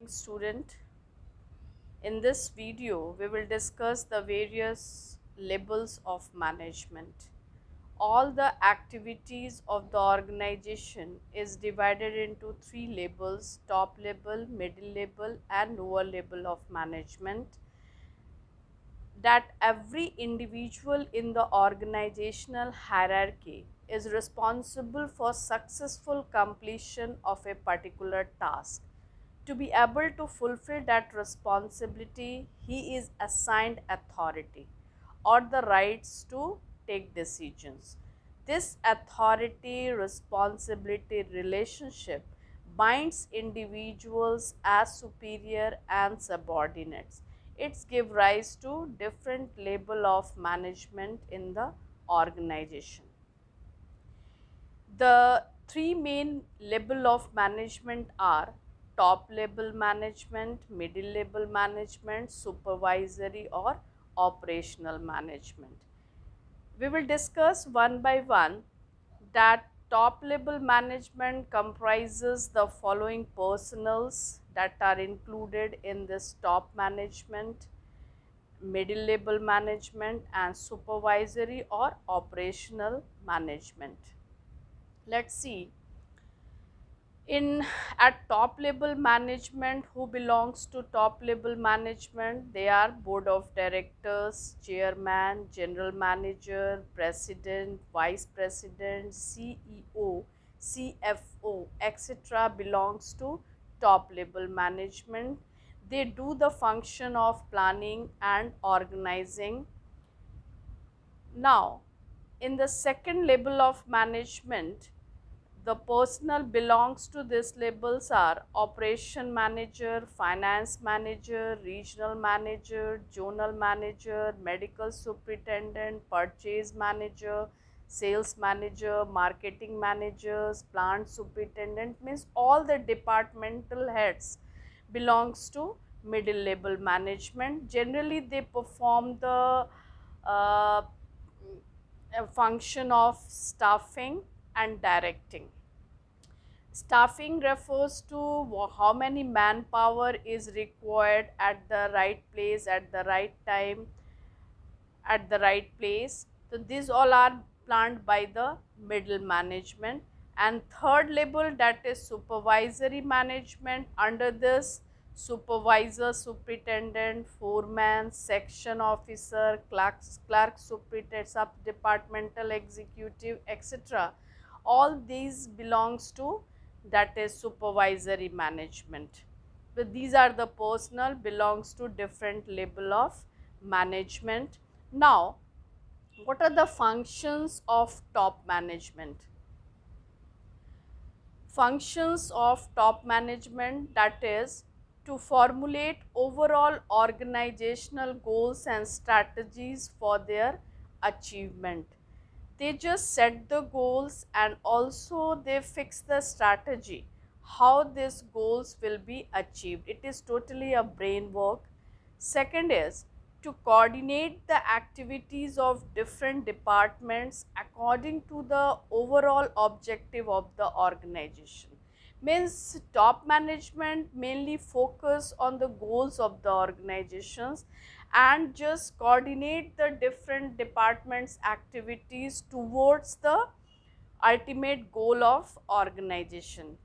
Student. In this video, we will discuss the various levels of management. All the activities of the organization is divided into three levels: top level, middle level, and lower level of management. That every individual in the organizational hierarchy is responsible for successful completion of a particular task. To be able to fulfill that responsibility, he is assigned authority or the rights to take decisions. This authority responsibility relationship binds individuals as superior and subordinates. It gives rise to different level of management in the organization. The three main level of management are top level management, middle level management, supervisory or operational management. We will discuss one by one. That top level management comprises the following personals that are included in this top management: middle level management and supervisory or operational management. Let's see. In at top level management, who belongs to top level management? They are board of directors, chairman, general manager, president, vice president, CEO, CFO, etc. belongs to top level management. They do the function of planning and organizing. Now, in the second level of management, the personnel belongs to these labels are operation manager, finance manager, regional manager, zonal manager, medical superintendent, purchase manager, sales manager, marketing managers, plant superintendent. Means all the departmental heads belongs to middle level management. Generally they perform the uh, a function of staffing and directing. Staffing refers to how many manpower is required at the right place, at the right time, at the right place. So these all are planned by the middle management. And third level, that is supervisory management. Under this, supervisor, superintendent, foreman, section officer, clerk superintendent, sub departmental executive, etc. All these belongs to that is supervisory management. But these are the personnel belongs to different level of management. Now, what are the functions of top management? Functions of top management, that is to formulate overall organizational goals and strategies for their achievement. They just set the goals and also they fix the strategy how these goals will be achieved. It is totally a brain work. Second is to coordinate the activities of different departments according to the overall objective of the organization. Means top management mainly focus on the goals of the organizations and just coordinate the different departments activities towards the ultimate goal of organization.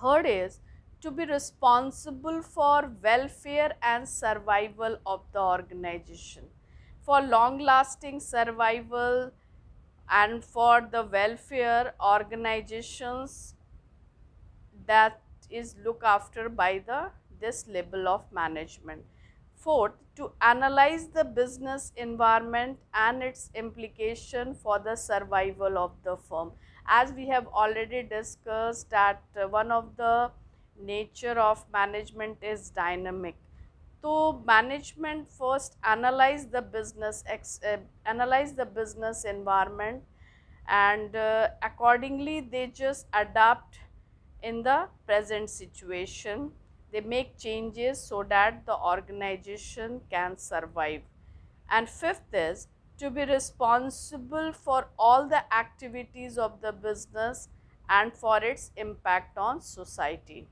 Third is to be responsible for welfare and survival of the organization. For long lasting survival and for the welfare, organizations that is looked after by the this level of management. Fourth, to analyze the business environment and its implication for the survival of the firm. As we have already discussed that one of the nature of management is dynamic. So management first analyze the business environment, and accordingly they just adapt in the present situation. They make changes so that the organization can survive. And fifth is to be responsible for all the activities of the business and for its impact on society.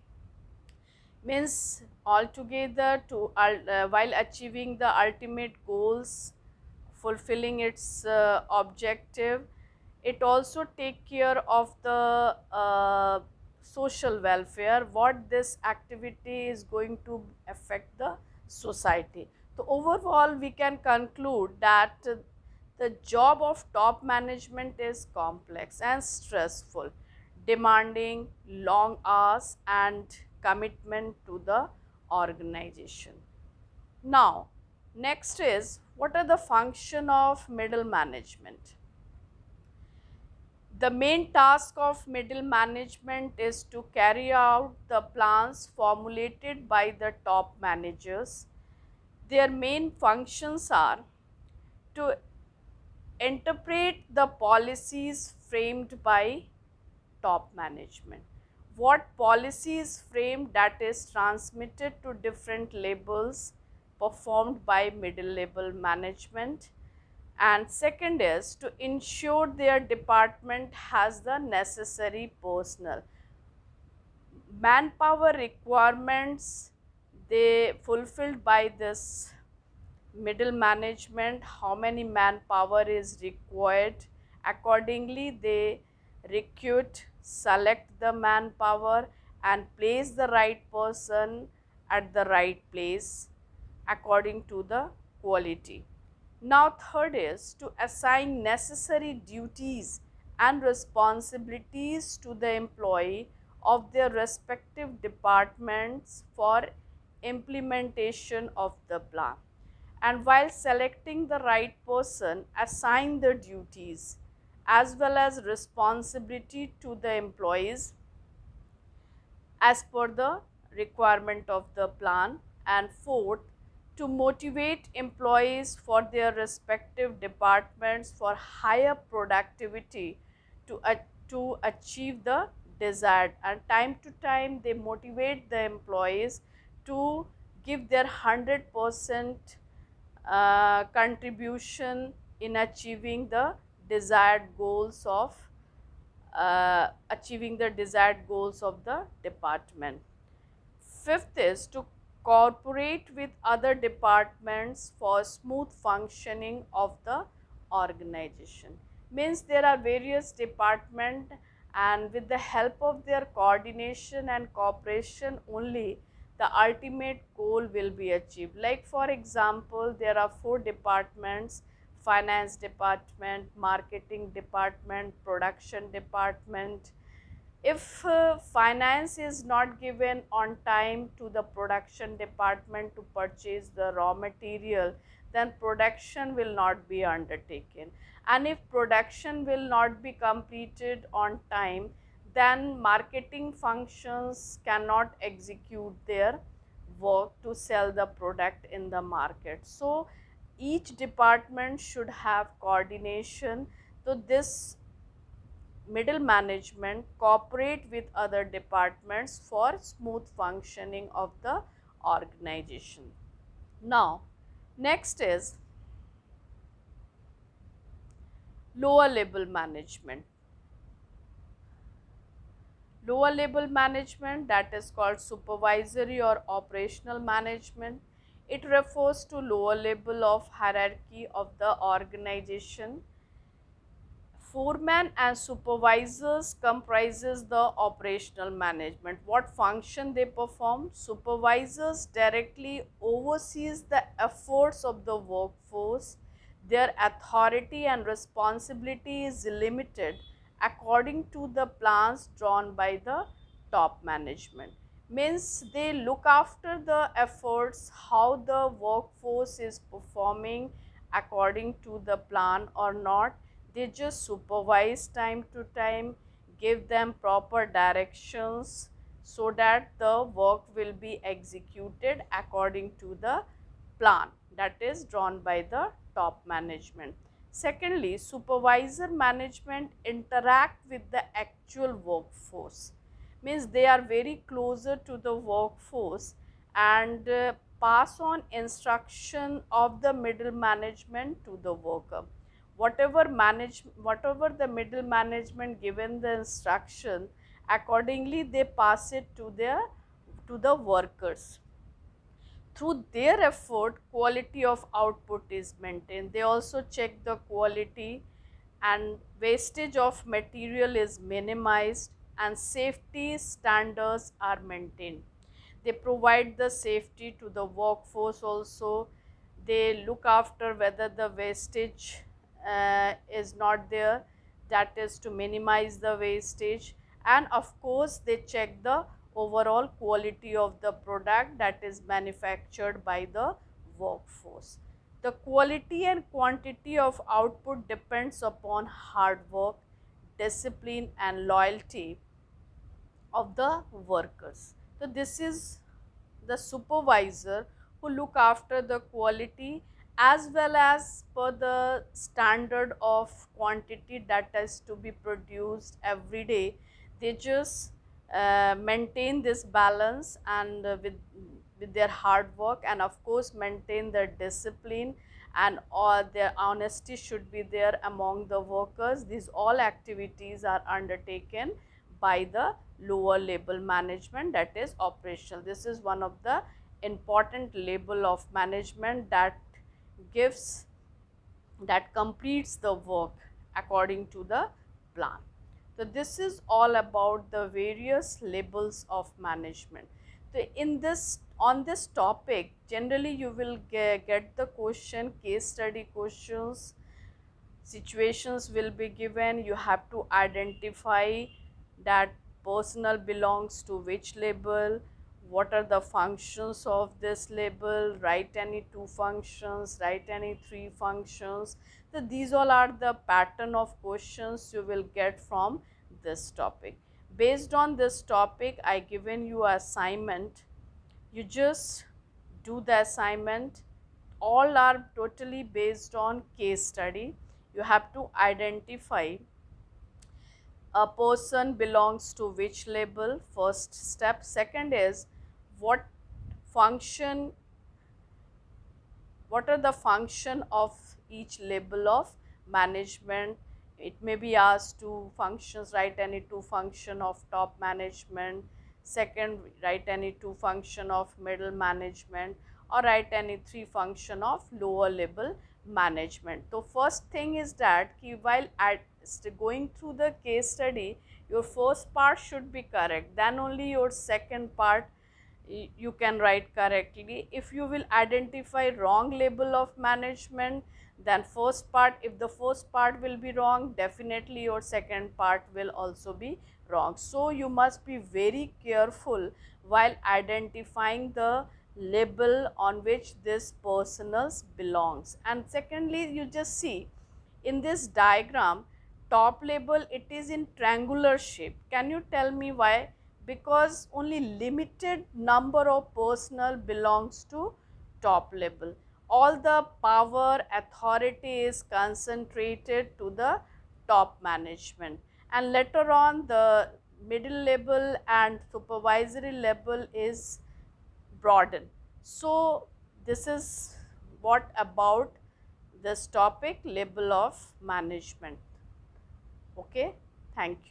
means altogether while achieving the ultimate goals, fulfilling its objective, it also take care of the social welfare, what this activity is going to affect the society. So overall we can conclude that the job of top management is complex and stressful, demanding long hours and commitment to the organization. Now, next is what are the function of middle management? The main task of middle management is to carry out the plans formulated by the top managers. Their main functions are to interpret the policies framed by top management. What policy is framed, that is transmitted to different levels, performed by middle level management. And second is to ensure their department has the necessary personnel, manpower requirements they fulfilled by this middle management, how many manpower is required, accordingly they recruit, select the manpower and place the right person at the right place according to the quality. Now third is to assign necessary duties and responsibilities to the employee of their respective departments for implementation of the plan. And while selecting the right person, assign the duties as well as responsibility to the employees as per the requirement of the plan. And fourth, to motivate employees for their respective departments for higher productivity to achieve the desired, and time to time they motivate the employees to give their 100% contribution in achieving the desired goals of the department. Fifth is to cooperate with other departments for smooth functioning of the organization. Means there are various departments, and with the help of their coordination and cooperation only the ultimate goal will be achieved. Like for example, there are four departments: finance department, marketing department, production department. If finance is not given on time to the production department to purchase the raw material, then production will not be undertaken. And if production will not be completed on time, then marketing functions cannot execute their work to sell the product in the market. So each department should have coordination. So this middle management cooperate with other departments for smooth functioning of the organization. Now, next is lower level management. Lower level management, that is called supervisory or operational management. It refers to lower level of hierarchy of the organization. Foreman and supervisors comprises the operational management. What function they perform? Supervisors directly oversees the efforts of the workforce. Their authority and responsibility is limited according to the plans drawn by the top management. Means they look after the efforts, how the workforce is performing according to the plan or not. They just supervise time to time, give them proper directions so that the work will be executed according to the plan that is drawn by the top management. Secondly, supervisor management interact with the actual workforce. Means they are very closer to the workforce and pass on instruction of the middle management to the worker. Whatever the middle management given the instruction, accordingly they pass it to their to the workers. Through their effort, quality of output is maintained. They also check the quality, and wastage of material is minimized, and safety standards are maintained. They provide the safety to the workforce also. They look after whether the wastage is not there, that is to minimize the wastage. And of course they check the overall quality of the product that is manufactured by the workforce. The quality and quantity of output depends upon hard work, discipline and loyalty of the workers. So this is the supervisor who look after the quality as well as per the standard of quantity that is to be produced every day. They just maintain this balance, and with their hard work, and of course maintain their discipline, and all their honesty should be there among the workers. These all activities are undertaken by the lower level management, that is operational. This is one of the important level of management that gives, that completes the work according to the plan. So this is all about the various levels of management. So in this, on this topic, generally you will get the question, case study questions, situations will be given. You have to identify that personal belongs to which label, what are the functions of this label, write any two functions, write any three functions. So these all are the pattern of questions you will get from this topic. Based on this topic, I given you assignment. You just do the assignment. All are totally based on case study. You have to identify a person belongs to which label, first step. Second is what function, what are the function of each level of management. It may be asked two functions, write any two function of top management. Second, write any two function of middle management, or write any three function of lower level management. So first thing is that while going through the case study, your first part should be correct, then only your second part you can write correctly. If you will identify wrong label of management, then first part, if the first part will be wrong, definitely your second part will also be wrong. So you must be very careful while identifying the label on which this personals belongs. And secondly, you just see in this diagram, top label, it is in triangular shape. Can you tell me why? Because only limited number of personnel belongs to top level. All the power, authority is concentrated to the top management, and later on the middle level and supervisory level is broadened. So this is what about this topic, level of management. Okay, thank you.